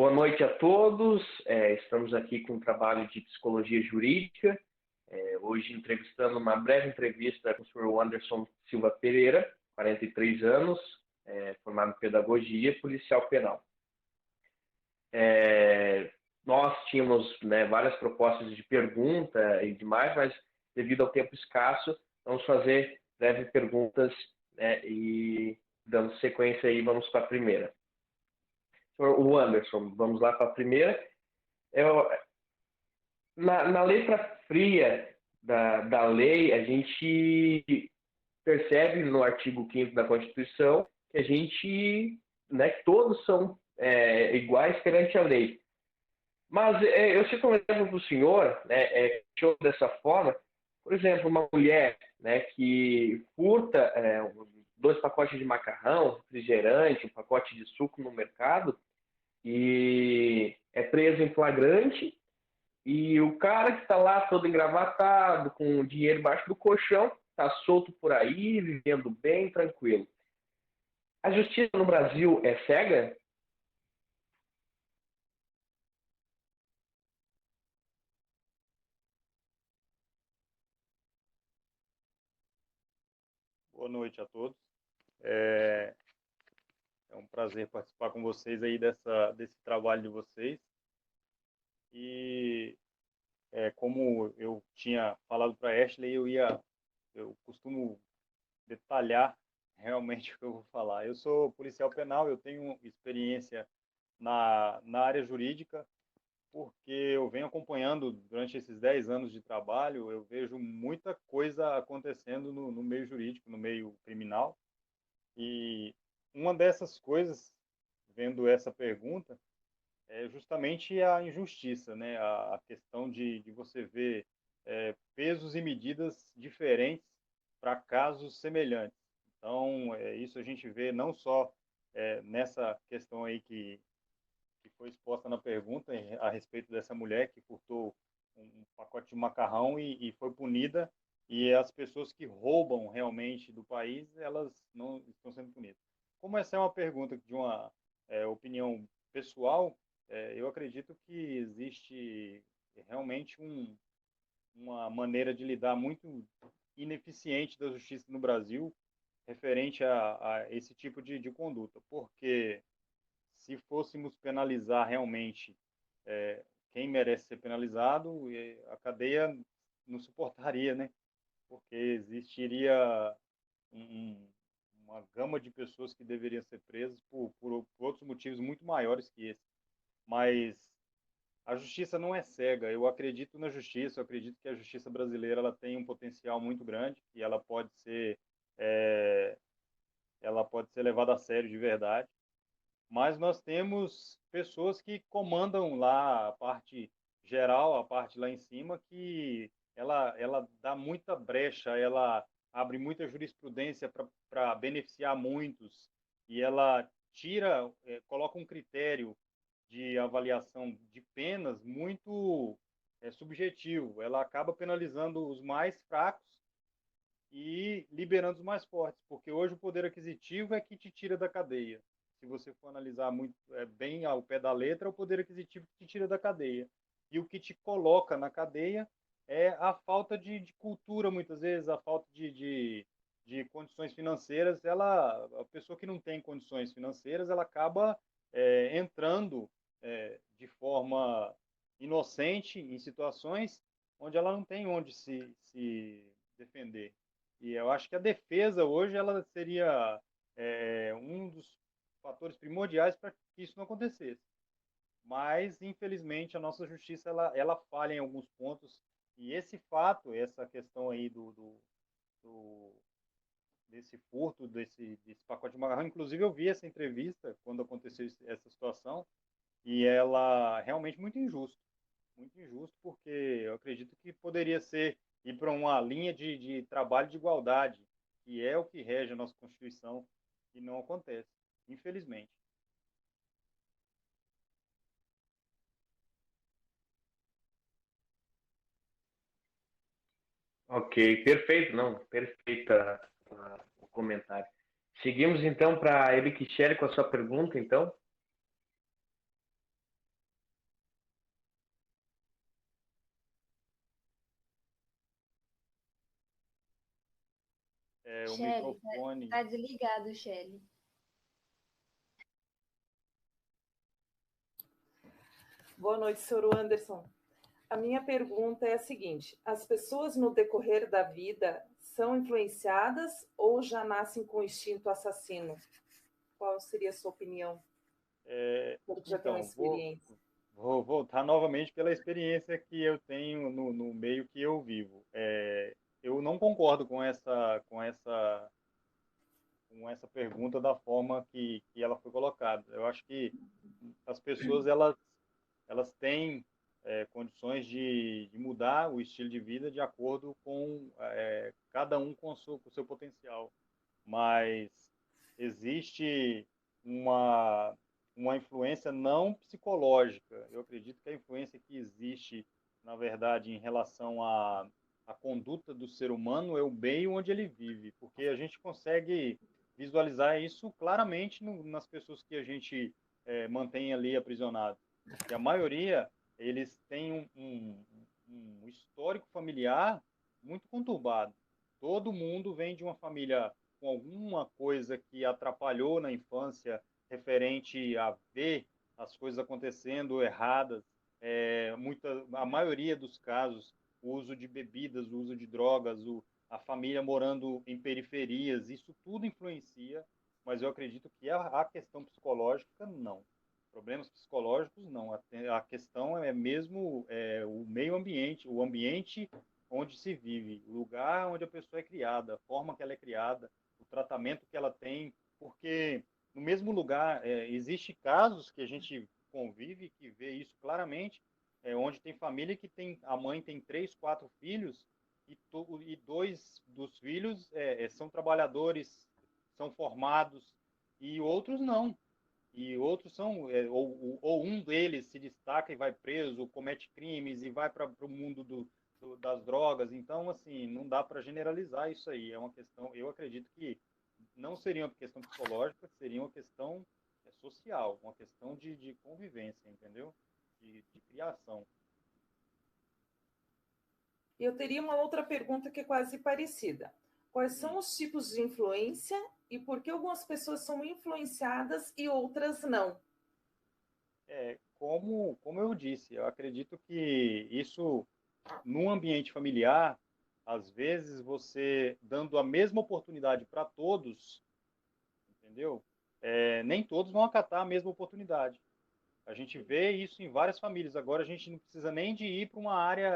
Boa noite a todos. Estamos aqui com um trabalho de psicologia jurídica. Hoje entrevistando uma breve entrevista com o Sr. Anderson Silva Pereira, 43 anos, formado em pedagogia, policial penal. Nós tínhamos várias propostas de pergunta e demais, mas devido ao tempo escasso, vamos fazer breves perguntas e dando sequência aí, vamos para a primeira. O Anderson, vamos lá para a primeira. Na letra fria da lei, a gente percebe no artigo 5º da Constituição que a gente, que todos são iguais perante a lei. Mas eu cito um exemplo para o senhor, dessa forma, por exemplo, uma mulher que furta 2 pacotes de macarrão, refrigerante, um pacote de suco no mercado, e é preso em flagrante, e o cara que está lá todo engravatado, com dinheiro embaixo do colchão, está solto por aí, vivendo bem, tranquilo. A justiça no Brasil é cega? Boa noite a todos. É um prazer participar com vocês aí desse trabalho de vocês. E como eu tinha falado para a Ashley, eu costumo detalhar realmente o que eu vou falar. Eu sou policial penal, eu tenho experiência na área jurídica, porque eu venho acompanhando durante esses 10 anos de trabalho, eu vejo muita coisa acontecendo no meio jurídico, no meio criminal. E uma dessas coisas, vendo essa pergunta, é justamente a injustiça, né? A questão de você ver pesos e medidas diferentes para casos semelhantes. Então, isso a gente vê não só nessa questão aí que foi exposta na pergunta a respeito dessa mulher que furtou um pacote de macarrão e foi punida, e as pessoas que roubam realmente do país, elas não estão sendo punidas. Como essa é uma pergunta de uma opinião pessoal, eu acredito que existe realmente uma maneira de lidar muito ineficiente da justiça no Brasil referente a esse tipo de conduta, porque se fôssemos penalizar realmente quem merece ser penalizado, a cadeia não suportaria, né? Porque existiria uma gama de pessoas que deveriam ser presas por outros motivos muito maiores que esse. Mas a justiça não é cega. Eu acredito na justiça, eu acredito que a justiça brasileira ela tem um potencial muito grande e ela pode ser levada a sério de verdade. Mas nós temos pessoas que comandam lá a parte geral, a parte lá em cima, que ela dá muita brecha, ela abre muita jurisprudência para beneficiar muitos, e ela coloca um critério de avaliação de penas muito subjetivo. Ela acaba penalizando os mais fracos e liberando os mais fortes, porque hoje o poder aquisitivo é que te tira da cadeia. Se você for analisar muito bem ao pé da letra, é o poder aquisitivo que te tira da cadeia. E o que te coloca na cadeia é a falta de cultura, muitas vezes, a falta de condições financeiras. A pessoa que não tem condições financeiras, ela acaba entrando de forma inocente em situações onde ela não tem onde se defender. E eu acho que a defesa hoje ela seria um dos fatores primordiais para que isso não acontecesse. Mas, infelizmente, a nossa justiça ela falha em alguns pontos. E esse fato, essa questão aí desse furto, desse pacote de macarrão, inclusive eu vi essa entrevista quando aconteceu essa situação, e ela realmente muito injusto, porque eu acredito que poderia ir para uma linha de trabalho de igualdade, que é o que rege a nossa Constituição, e não acontece, infelizmente. Ok, perfeito, não, perfeita o comentário. Seguimos então para a Eric Shelly com a sua pergunta, então. O Shelly, microfone. tá desligado, Shelly. Boa noite, senhor Anderson. A minha pergunta é a seguinte: as pessoas no decorrer da vida são influenciadas ou já nascem com instinto assassino? Qual seria a sua opinião? Porque já tem uma Então, experiência. vou voltar novamente pela experiência que eu tenho no meio que eu vivo. Eu não concordo com essa pergunta da forma que ela foi colocada. Eu acho que as pessoas elas têm condições de mudar o estilo de vida de acordo com cada um com o seu potencial, mas existe uma, uma influência não psicológica. Eu acredito que a influência que existe, na verdade, em relação à conduta do ser humano é o meio onde ele vive, porque a gente consegue visualizar isso claramente nas pessoas que a gente mantém ali aprisionadas. E a maioria, eles têm um histórico familiar muito conturbado. Todo mundo vem de uma família com alguma coisa que atrapalhou na infância, referente a ver as coisas acontecendo erradas. A maioria dos casos, o uso de bebidas, o uso de drogas, a família morando em periferias, isso tudo influencia, mas eu acredito que a questão psicológica, não. Problemas psicológicos, não. A questão é mesmo o meio ambiente, o ambiente onde se vive, o lugar onde a pessoa é criada, a forma que ela é criada, o tratamento que ela tem, porque no mesmo lugar existe casos que a gente convive que vê isso claramente, onde tem família que a mãe tem 3, 4 filhos e 2 dos filhos são trabalhadores, são formados e outros não. E outros são, ou um deles se destaca e vai preso, comete crimes e vai para o mundo das drogas. Então, assim, não dá para generalizar isso aí. É uma questão, eu acredito que não seria uma questão psicológica, seria uma questão social, uma questão de convivência, entendeu? De criação. Eu teria uma outra pergunta que é quase parecida. Quais são os tipos de influência e por que algumas pessoas são influenciadas e outras não? Como eu disse, eu acredito que isso, num ambiente familiar, às vezes você dando a mesma oportunidade para todos, entendeu? Nem todos vão acatar a mesma oportunidade. A gente vê isso em várias famílias. Agora a gente não precisa nem de ir para uma área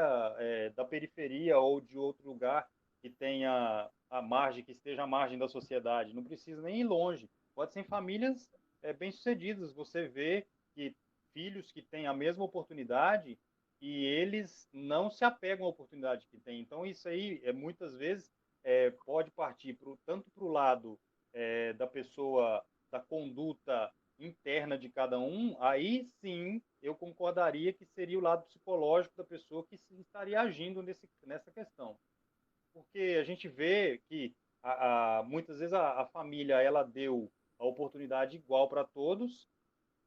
da periferia ou de outro lugar que tenha a margem, que esteja à margem da sociedade. Não precisa nem ir longe. Pode ser em famílias bem-sucedidas. Você vê que filhos que têm a mesma oportunidade e eles não se apegam à oportunidade que têm. Então isso aí muitas vezes pode partir tanto para o lado da pessoa, da conduta interna de cada um, aí sim eu concordaria que seria o lado psicológico da pessoa que estaria agindo nessa questão. Porque a gente vê que muitas vezes a família ela deu a oportunidade igual para todos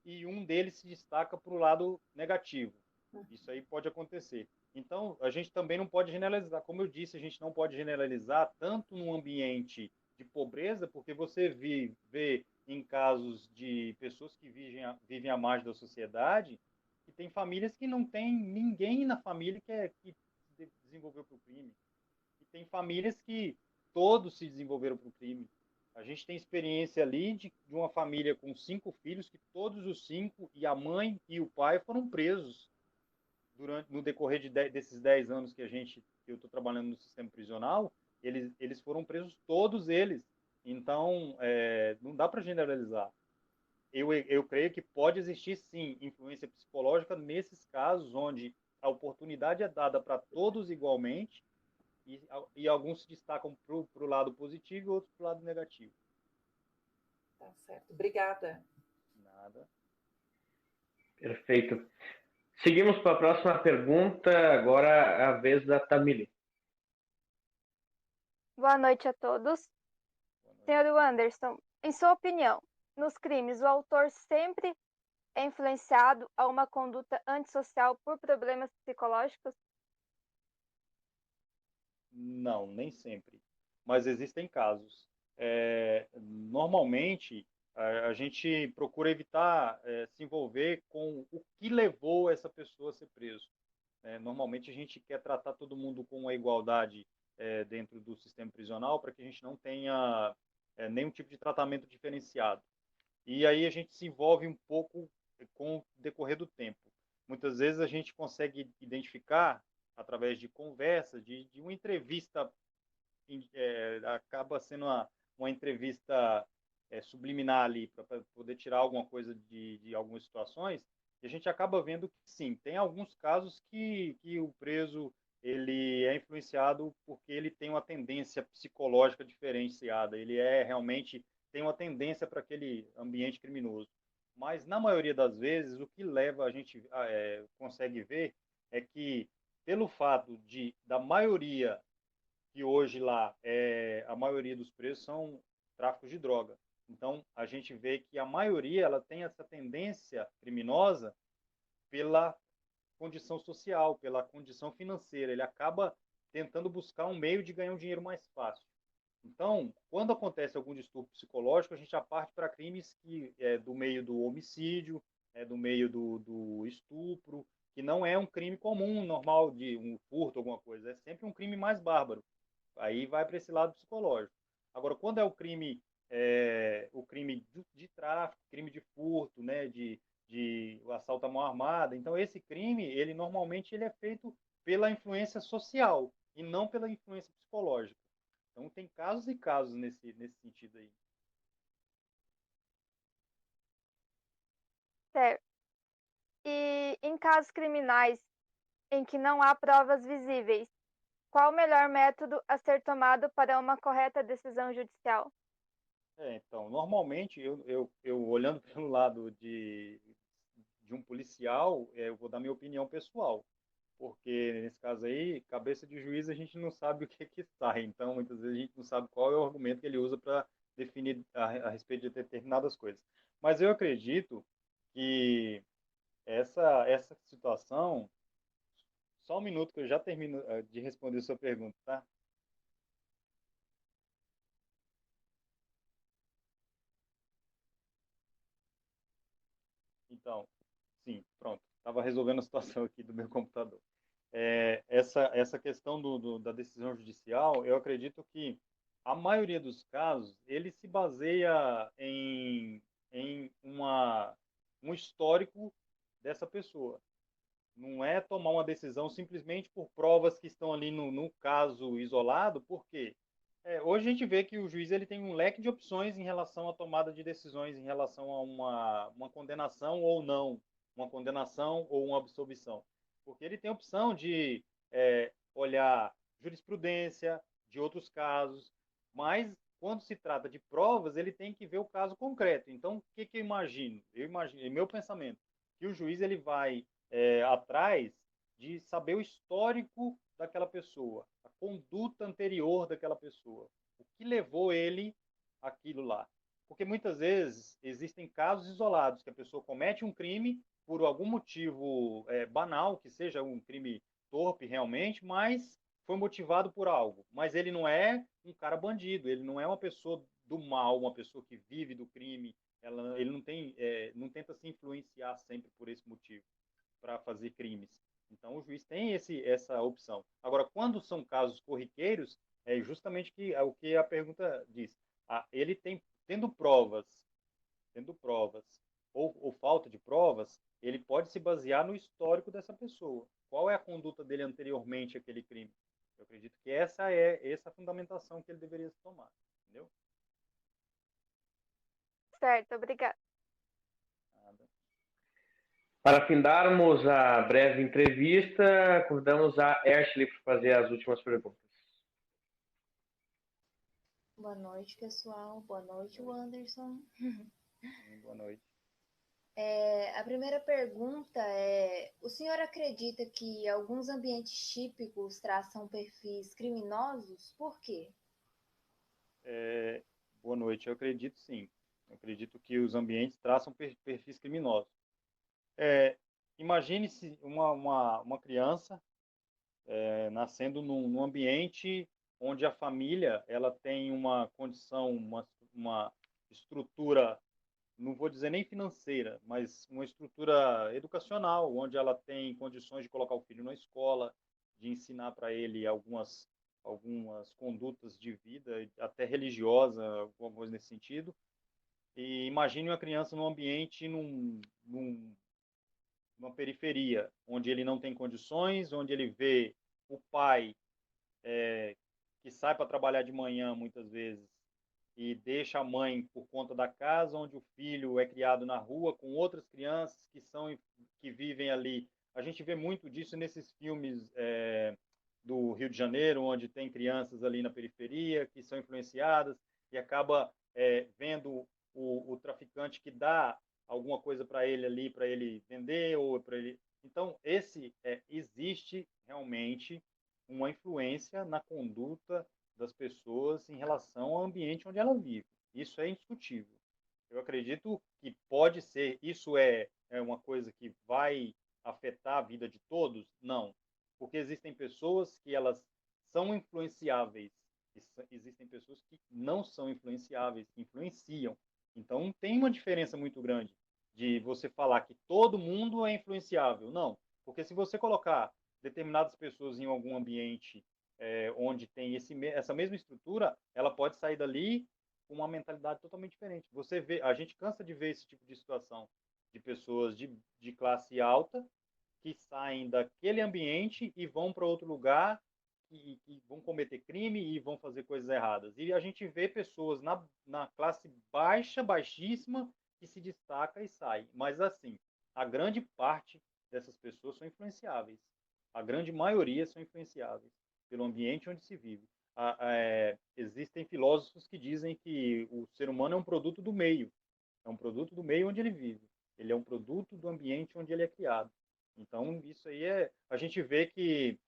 e um deles se destaca para o lado negativo. Isso aí pode acontecer. Então, a gente também não pode generalizar. Como eu disse, a gente não pode generalizar tanto num ambiente de pobreza, porque você vê em casos de pessoas que vivem à margem da sociedade, que tem famílias que não tem ninguém na família que se desenvolveu para o crime. E tem famílias que todos se desenvolveram para o crime. A gente tem experiência ali de uma família com 5 filhos, que todos os 5, e a mãe e o pai, foram presos no decorrer desses 10 anos que eu estou trabalhando no sistema prisional. Eles foram presos, todos eles. Então, não dá para generalizar. Eu creio que pode existir, sim, influência psicológica nesses casos onde a oportunidade é dada para todos igualmente e alguns se destacam para o lado positivo e outros para o lado negativo. Tá certo. Obrigada. Nada. Perfeito. Seguimos para a próxima pergunta, agora a vez da Tamile. Boa noite a todos. Senhor Anderson, em sua opinião, nos crimes, o autor sempre é influenciado a uma conduta antissocial por problemas psicológicos? Não, nem sempre. mas existem casos. Normalmente, a gente procura evitar se envolver com o que levou essa pessoa a ser preso. Normalmente, a gente quer tratar todo mundo com a igualdade dentro do sistema prisional para que a gente não tenha nenhum tipo de tratamento diferenciado. E aí a gente se envolve um pouco com o decorrer do tempo. Muitas vezes a gente consegue identificar, através de conversa, de uma entrevista, acaba sendo uma entrevista subliminar ali, para poder tirar alguma coisa de algumas situações, e a gente acaba vendo que, sim, tem alguns casos que o preso ele é influenciado porque ele tem uma tendência psicológica diferenciada, ele realmente tem uma tendência para aquele ambiente criminoso. Mas, na maioria das vezes, o que leva a gente consegue ver é que, pelo fato da maioria que hoje lá a maioria dos presos são tráficos de droga. Então, a gente vê que a maioria ela tem essa tendência criminosa pela condição social, pela condição financeira. Ele acaba tentando buscar um meio de ganhar um dinheiro mais fácil. Então, quando acontece algum distúrbio psicológico, a gente já parte para crimes que do meio do homicídio, do meio do estupro, que não é um crime comum, normal, de um furto, alguma coisa. É sempre um crime mais bárbaro. Aí vai para esse lado psicológico. Agora, quando é o crime de tráfico, crime de furto, né, de assalto à mão armada, então esse crime, ele normalmente ele é feito pela influência social e não pela influência psicológica. Então tem casos e casos nesse sentido aí. Certo. E em casos criminais em que não há provas visíveis, qual o melhor método a ser tomado para uma correta decisão judicial? Então, normalmente, eu olhando pelo lado de um policial, eu vou dar minha opinião pessoal, porque nesse caso aí, cabeça de juiz, a gente não sabe o que sai, então muitas vezes a gente não sabe qual é o argumento que ele usa para definir a respeito de determinadas coisas. Mas eu acredito que essa situação, só um minuto que eu já termino de responder a sua pergunta, tá? Então, sim, pronto. Estava resolvendo a situação aqui do meu computador. Essa questão da decisão judicial, eu acredito que a maioria dos casos, ele se baseia em um histórico dessa pessoa. Não é tomar uma decisão simplesmente por provas que estão ali no caso isolado, porque hoje a gente vê que o juiz ele tem um leque de opções em relação à tomada de decisões, em relação a uma condenação ou não, uma condenação ou uma absolvição. Porque ele tem a opção de olhar jurisprudência de outros casos, mas quando se trata de provas, ele tem que ver o caso concreto. Então, o que eu imagino? Eu imagino, meu pensamento, que o juiz ele vai atrás de saber o histórico daquela pessoa, a conduta anterior daquela pessoa, o que levou ele àquilo lá. Porque muitas vezes existem casos isolados que a pessoa comete um crime por algum motivo banal, que seja um crime torpe realmente, mas foi motivado por algo. Mas ele não é um cara bandido, ele não é uma pessoa do mal, uma pessoa que vive do crime, ele não tenta se influenciar sempre por esse motivo para fazer crimes. Então, o juiz tem essa opção. Agora, quando são casos corriqueiros, é justamente o que a pergunta diz. Ele tendo provas ou falta de provas, ele pode se basear no histórico dessa pessoa. Qual é a conduta dele anteriormente àquele crime? Eu acredito que essa é a fundamentação que ele deveria tomar. Entendeu? Certo, obrigada. Nada. Para findarmos a breve entrevista, convidamos a Ashley para fazer as últimas perguntas. Boa noite, pessoal. Boa noite, Anderson. Boa noite. A primeira pergunta é: o senhor acredita que alguns ambientes típicos traçam perfis criminosos? Por quê? Boa noite. Eu acredito sim. Eu acredito que os ambientes traçam perfis criminosos. Imagine-se uma criança nascendo num ambiente onde a família ela tem uma condição, uma estrutura, não vou dizer nem financeira, mas uma estrutura educacional, onde ela tem condições de colocar o filho na escola, de ensinar para ele algumas condutas de vida, até religiosa, alguma coisa nesse sentido. E imagine uma criança num ambiente, numa periferia, onde ele não tem condições, onde ele vê o pai que sai para trabalhar de manhã, muitas vezes, e deixa a mãe por conta da casa, onde o filho é criado na rua com outras crianças que vivem ali. A gente vê muito disso nesses filmes do Rio de Janeiro, onde tem crianças ali na periferia que são influenciadas e acaba vendo o traficante que dá alguma coisa para ele ali, para ele vender ou para ele. Então, existe realmente uma influência na conduta das pessoas em relação ao ambiente onde ela vive. Isso é indiscutível. Eu acredito que pode ser, isso é uma coisa que vai afetar a vida de todos? Não. Porque existem pessoas que elas são influenciáveis, e existem pessoas que não são influenciáveis, que influenciam. Então, tem uma diferença muito grande de você falar que todo mundo é influenciável. Não. Porque se você colocar determinadas pessoas em algum ambiente onde tem essa mesma estrutura, ela pode sair dali com uma mentalidade totalmente diferente. Você vê, a gente cansa de ver esse tipo de situação de pessoas de classe alta que saem daquele ambiente e vão para outro lugar que vão cometer crime e vão fazer coisas erradas. E a gente vê pessoas na classe baixa, baixíssima, que se destaca e sai. Mas assim, a grande parte dessas pessoas são influenciáveis. A grande maioria são influenciáveis pelo ambiente onde se vive. Existem filósofos que dizem que o ser humano é um produto do meio. É um produto do meio onde ele vive. Ele é um produto do ambiente onde ele é criado. Então, isso aí a gente vê que,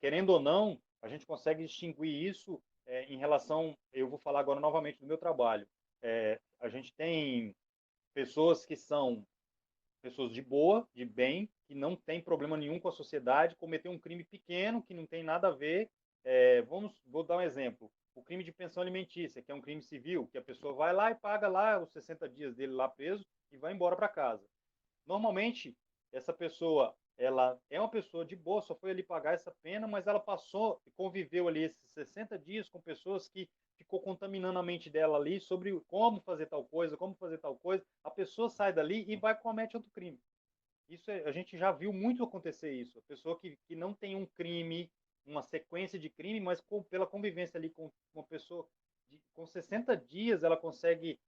querendo ou não, a gente consegue distinguir isso em relação. Eu vou falar agora novamente do meu trabalho. A gente tem pessoas que são pessoas de boa, de bem, que não tem problema nenhum com a sociedade, cometer um crime pequeno que não tem nada a ver. Vou dar um exemplo. O crime de pensão alimentícia, que é um crime civil, que a pessoa vai lá e paga lá os 60 dias dele lá preso e vai embora para casa. Normalmente, essa pessoa, ela é uma pessoa de boa, só foi ali pagar essa pena, mas ela passou e conviveu ali esses 60 dias com pessoas que ficou contaminando a mente dela ali sobre como fazer tal coisa, como fazer tal coisa. A pessoa sai dali e vai e comete outro crime. A gente já viu muito acontecer isso. A pessoa que não tem um crime, uma sequência de crime, mas pela convivência ali com uma pessoa com 60 dias, ela consegue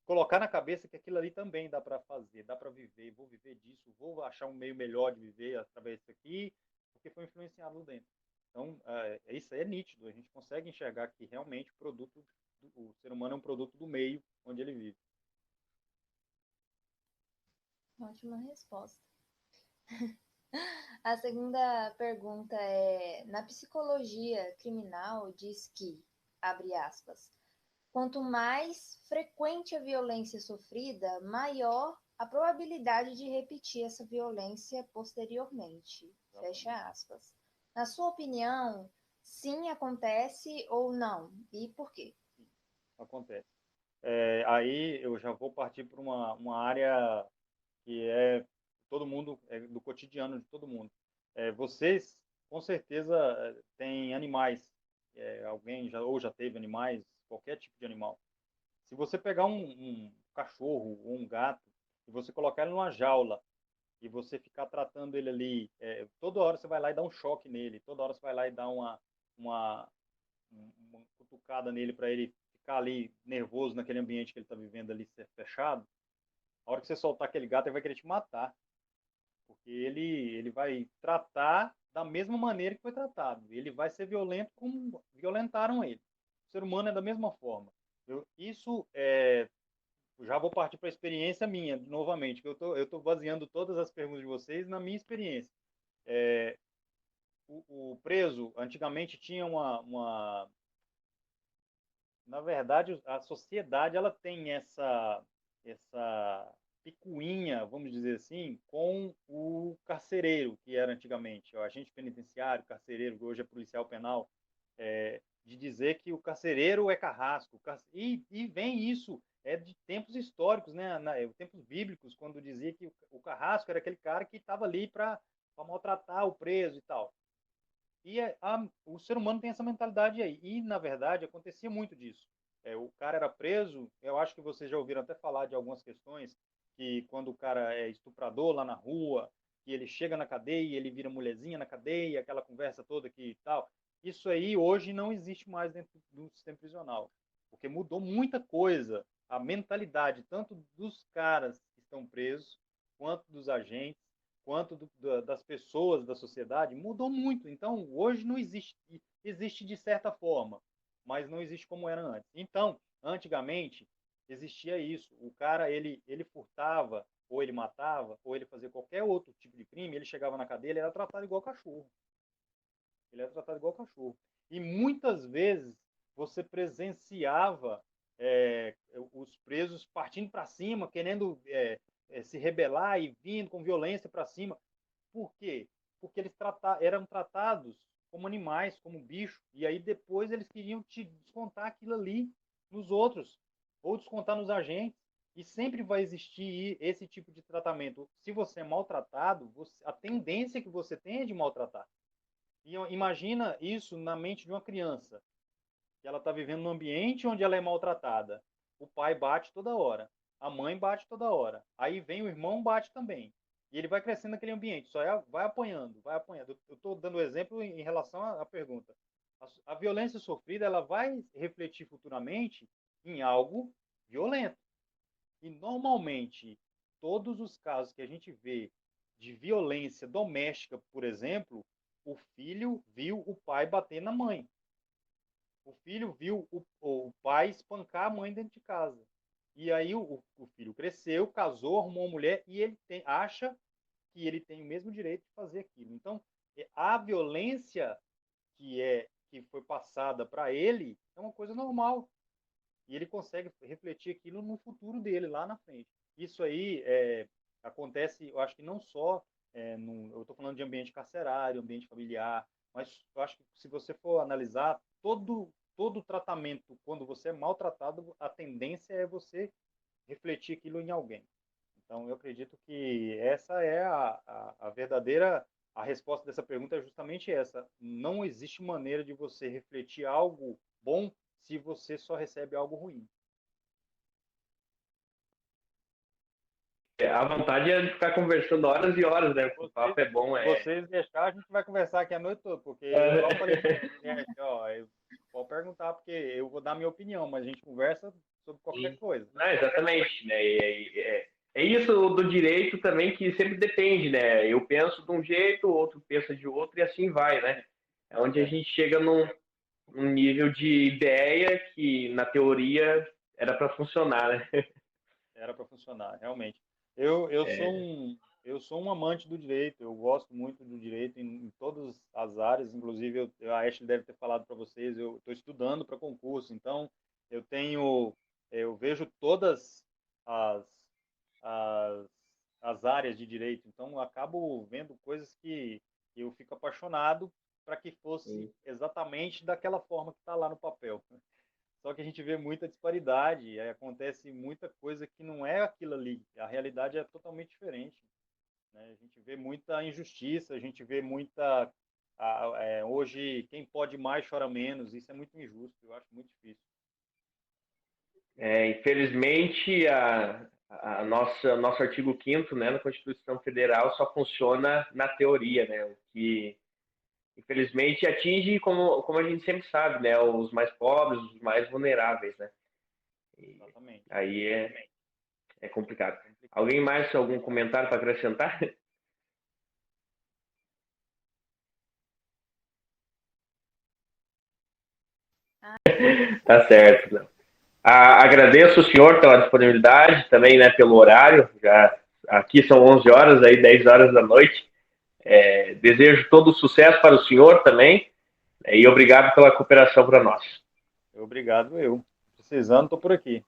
colocar na cabeça que aquilo ali também dá para fazer, dá para viver, vou viver disso, vou achar um meio melhor de viver através disso aqui, porque foi influenciado dentro. Então, isso é nítido, a gente consegue enxergar que realmente o ser humano é um produto do meio onde ele vive. Ótima resposta. A segunda pergunta é: na psicologia criminal diz que, abre aspas, quanto mais frequente a violência sofrida, maior a probabilidade de repetir essa violência posteriormente. Fecha aspas. Na sua opinião, sim, acontece ou não? E por quê? Acontece. Aí eu já vou partir para uma área que é todo mundo, do cotidiano de todo mundo. Vocês, com certeza, têm animais. Alguém já teve animais, qualquer tipo de animal. Se você pegar um cachorro ou um gato e você colocar ele numa jaula e você ficar tratando ele ali, toda hora você vai lá e dá um choque nele, toda hora você vai lá e dá uma, uma cutucada nele para ele ficar ali nervoso naquele ambiente que ele está vivendo ali fechado, a hora que você soltar aquele gato, ele vai querer te matar. Porque ele vai tratar da mesma maneira que foi tratado. Ele vai ser violento como violentaram ele. O ser humano é da mesma forma. Já vou partir para a experiência minha, novamente, que eu tô baseando todas as perguntas de vocês na minha experiência. O preso, antigamente, tinha na verdade, a sociedade ela tem essa picuinha, vamos dizer assim, com o carcereiro, que era antigamente, o agente penitenciário, carcereiro, que hoje é policial penal. de dizer que o carcereiro é carrasco. E vem isso, de tempos históricos, né? Tempos bíblicos, quando dizia que o carrasco era aquele cara que estava ali para maltratar o preso e tal. E o ser humano tem essa mentalidade aí. E, na verdade, acontecia muito disso. O cara era preso, eu acho que vocês já ouviram até falar de algumas questões, que quando o cara é estuprador lá na rua, que ele chega na cadeia, ele vira mulherzinha na cadeia, aquela conversa toda que tal. Isso aí hoje não existe mais dentro do sistema prisional, porque mudou muita coisa. A mentalidade, tanto dos caras que estão presos, quanto dos agentes, quanto das pessoas da sociedade, mudou muito. Então, hoje não existe, existe de certa forma, mas não existe como era antes. Então, antigamente, existia isso. O cara, ele furtava, ou ele matava, ou ele fazia qualquer outro tipo de crime, ele chegava na cadeia, ele era tratado igual cachorro. Ele era tratado igual cachorro. E muitas vezes você presenciava os presos partindo para cima, querendo se rebelar e vindo com violência para cima. Por quê? Porque eles eram tratados como animais, como bicho, e aí depois eles queriam te descontar aquilo ali nos outros, ou descontar nos agentes, e sempre vai existir esse tipo de tratamento. Se você é maltratado, a tendência que você tem é de maltratar. E imagina isso na mente de uma criança, que ela está vivendo num ambiente onde ela é maltratada. O pai bate toda hora, a mãe bate toda hora, aí vem o irmão, bate também. E ele vai crescendo naquele ambiente, só vai apanhando, vai apanhando. Eu estou dando exemplo em relação à pergunta. A violência sofrida, ela vai refletir futuramente em algo violento. E normalmente, todos os casos que a gente vê de violência doméstica, por exemplo, o filho viu o pai bater na mãe. O filho viu o pai espancar a mãe dentro de casa. E aí o filho cresceu, casou, arrumou uma mulher e ele acha que ele tem o mesmo direito de fazer aquilo. Então, a violência que foi passada para ele é uma coisa normal. E ele consegue refletir aquilo no futuro dele, lá na frente. Isso aí acontece, eu acho que não só, eu estou falando de ambiente carcerário, ambiente familiar, mas eu acho que se você for analisar, todo tratamento, quando você é maltratado, a tendência é você refletir aquilo em alguém. Então, eu acredito que essa é a verdadeira... A resposta dessa pergunta é justamente essa. Não existe maneira de você refletir algo bom se você só recebe algo ruim. A vontade é de ficar conversando horas e horas, né? O papo é bom. Vocês deixar, a gente vai conversar aqui a noite toda, porque eu falei pode perguntar, porque eu vou dar minha opinião, mas a gente conversa sobre qualquer coisa. Não, exatamente, né? É isso do direito também, que sempre depende, né? Eu penso de um jeito, o outro pensa de outro, e assim vai, né? É onde a gente chega num nível de ideia que, na teoria, era para funcionar, né? Era para funcionar, realmente. Eu sou um amante do direito, eu gosto muito do direito em todas as áreas, inclusive a Ashley deve ter falado para vocês, eu estou estudando para concurso, então eu vejo todas as áreas de direito, então eu acabo vendo coisas que eu fico apaixonado para que fosse exatamente daquela forma que está lá no papel. Só que a gente vê muita disparidade, acontece muita coisa que não é aquilo ali, a realidade é totalmente diferente, né? A gente vê muita injustiça, a gente vê muita... hoje, quem pode mais chora menos, isso é muito injusto, eu acho muito difícil. Infelizmente, nosso artigo 5º, né, na Constituição Federal só funciona na teoria, né, o que infelizmente atinge, como a gente sempre sabe, né, os mais pobres, os mais vulneráveis, né. Exatamente. Aí é complicado. Alguém mais, algum comentário para acrescentar? Tá certo, não. Agradeço o senhor pela disponibilidade, também, né, pelo horário. Já aqui são 11 horas, aí 10 horas da noite. Desejo todo o sucesso para o senhor também, e obrigado pela cooperação para nós. Obrigado, eu. Precisando, estou por aqui.